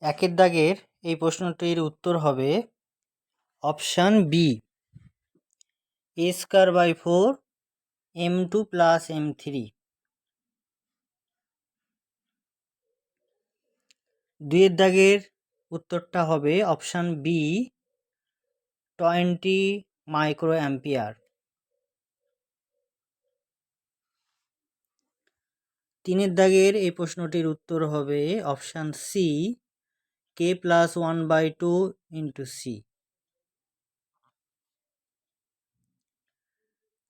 একের দাগের এই প্রশ্নটির উত্তর হবে option B, a square by 4 m2 plus m3। দুইয়ের দাগের উত্তরটা হবে অপশান বি, 20 মাইক্রো অ্যাম্পিয়ার। তিনের দাগের এই প্রশ্নটির উত্তর হবে option C, k plus 1/2 into C.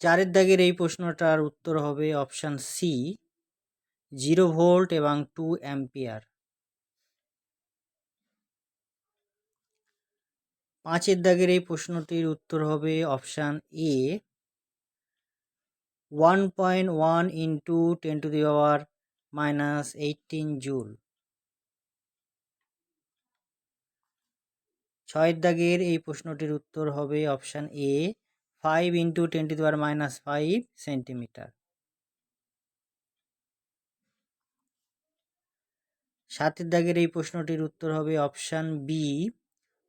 চারের দাগের এই প্রশ্নটার উত্তর হবে অপশান সি, 0 ভোল্ট এবং 2 অ্যাম্পিয়ার। পাঁচের দাগের এই প্রশ্নটির উত্তর হবে অপশান এ, 1.1 ইন্টু 10⁻⁻18 জুল। ছয়ের দাগের এই প্রশ্নটির উত্তর হবে অপশান এ, 5 ইন্টু 10⁻⁵ সেন্টিমিটার। সাতের দাগের এই প্রশ্নটির উত্তর হবে অপশান বি,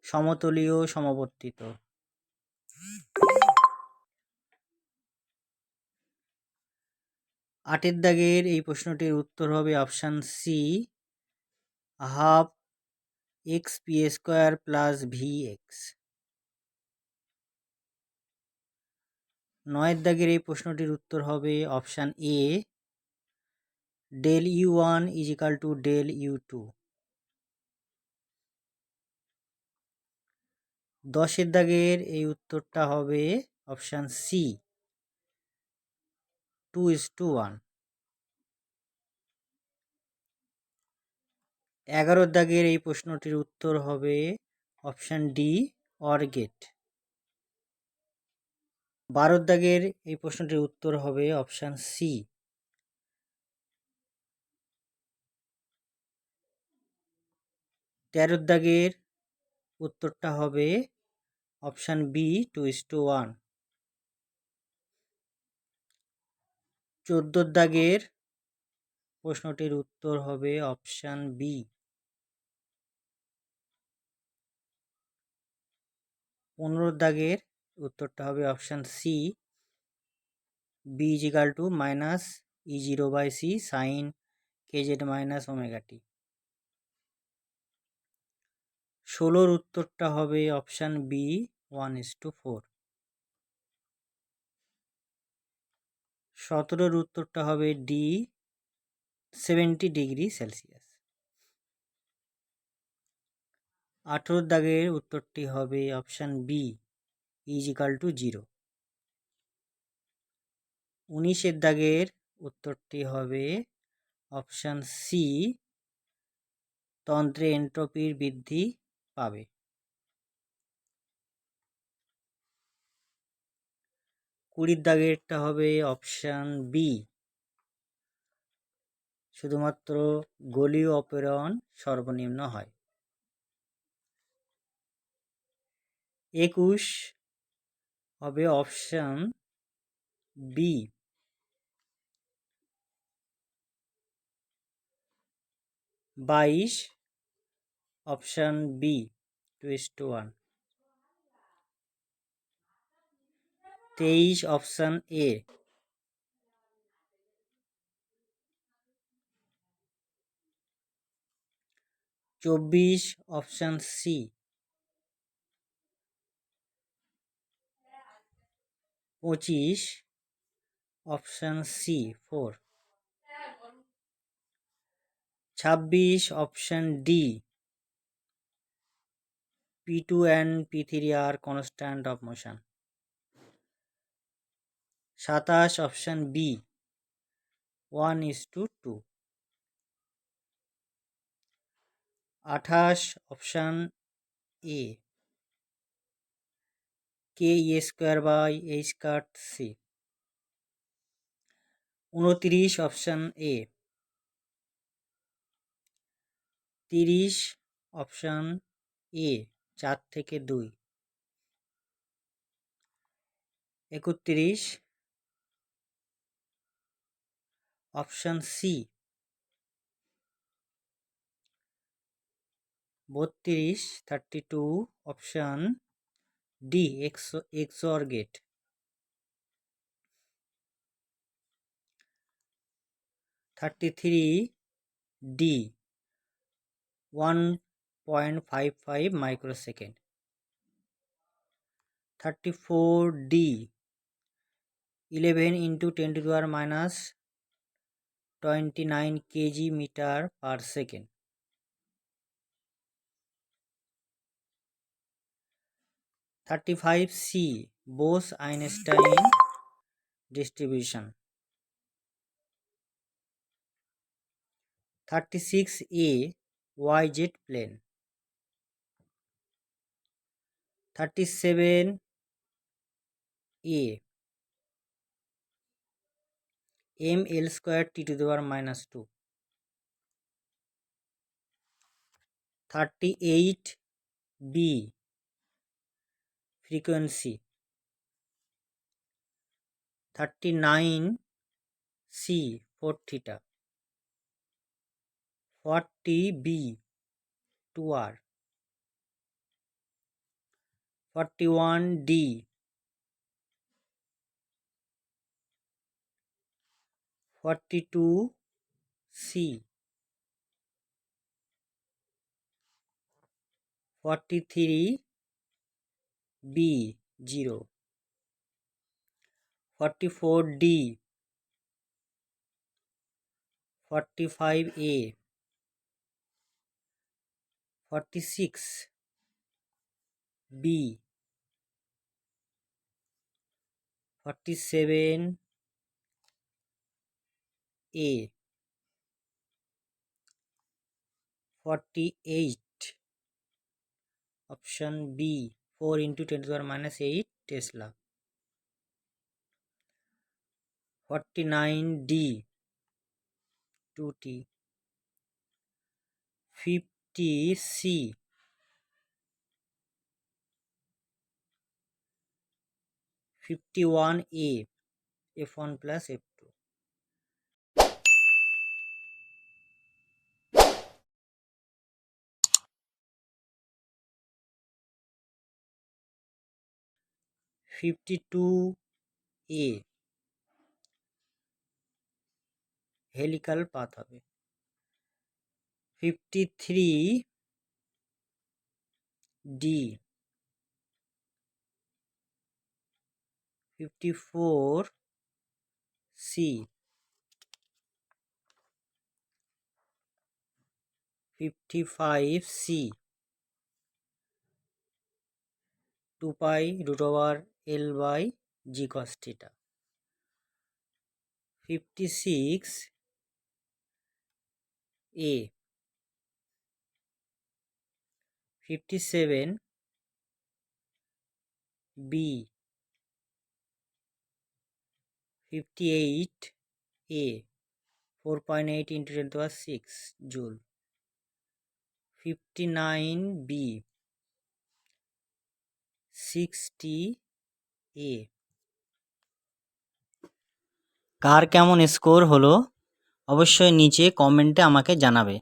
সমতলীয় সমবর্তিত। আটের দাগের এই প্রশ্নটির উত্তর হবে option C, half x p square plus v x. নয়ের দাগের এই প্রশ্নটির উত্তর হবে option A, del u1 = del u2। দশের দাগের এই উত্তরটা হবে অপশান সি, 2:1। 11 দাগের এই প্রশ্নটির উত্তর হবে অপশান ডি, অর গেট। 12 দাগের এই প্রশ্নটির উত্তর হবে অপশান সি। 13 দাগের উত্তরটা হবে অপশান বি, 2:1। 14 দাগের প্রশ্নটির উত্তর হবে অপশান বি। 15 দাগের উত্তরটা হবে option C, b = -e0/c sin kz−ωt। 16 উত্তরটা হবে অপশান বি, 1:4। 17 উত্তরটা হবে ডি, 70 ডিগ্রি সেলসিয়াস। 18 দাগের উত্তরটি হবে অপশান বি, e=0। 19 দাগের উত্তরটি হবে অপশান সি, তন্ত্রে এন্ট্রপির বৃদ্ধি পাবে। 20 দাগেরটা হবে অপশান বি, শুধুমাত্র গোলীয় অপেরণ সর্বনিম্ন হয়। 21 হবে option B. 22 option B, 2:1। 23 option A. 24 option C. 25 option C, 4। 26 option D, P2 and P3 are constant of motion। 27 option B, 1:2। 28 option A, ke²/h²c। 29 option A. 30 option A, 4 থেকে 2। 31 option C. 32, 32, option D XOR gate. 33 D 1.55 microsecond. 34 D 11 into 10 to the power minus 29 kg meter per second। 35 C Bose-Einstein distribution। 36 A Y-jet plane। 37 A ml square t to the power minus 2। 38 B frequency। 39 C 4 theta। 40 B 2R। 41 D 42 C 43 B 0। 44 D 45 A 46 B 47 A 48 option B 4 into 10 to the power minus 8 Tesla। 49 D 2T। 50 C 51 A F1 plus F2। 52 A helical path হবে। 53 D 54 C 55 C 2 pi root over L by G cos theta। 56 A 57 B 58 A 4.8 into 10 to the power 6 joule। 59 B 60 A। কার কেমন score হলো অবশ্যই নিচে কমেন্টে আমাকে জানাবে।